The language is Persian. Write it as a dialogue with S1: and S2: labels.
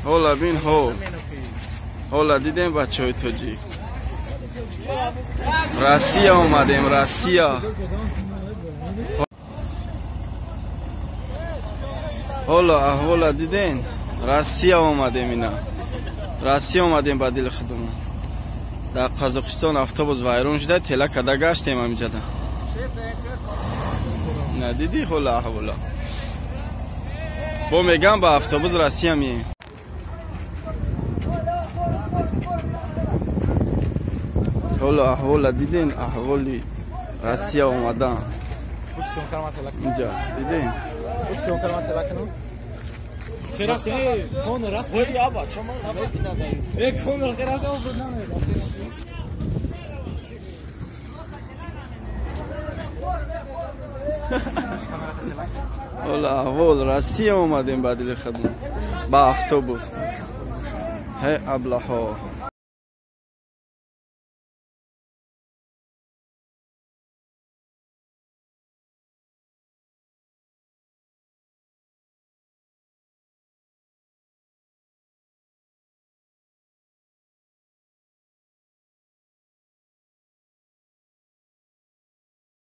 S1: حالا بین حالا دیدیم بچه های تاجیک روسیه اومدیم روسیه حالا دیدین روسیه اومدیم اینا روسیه اومدیم با دل خودمون در قزاقستان افطابوس وایرون شده تله کده گشتیم همینجا ندیدی حالا با میگم با افطابوس روسیه مییم حالا دیدین احوالی روسیه اومدن اینجا دیدین احوال روسیه اومدیم بدل خدمت با افطابوس هی ابله ها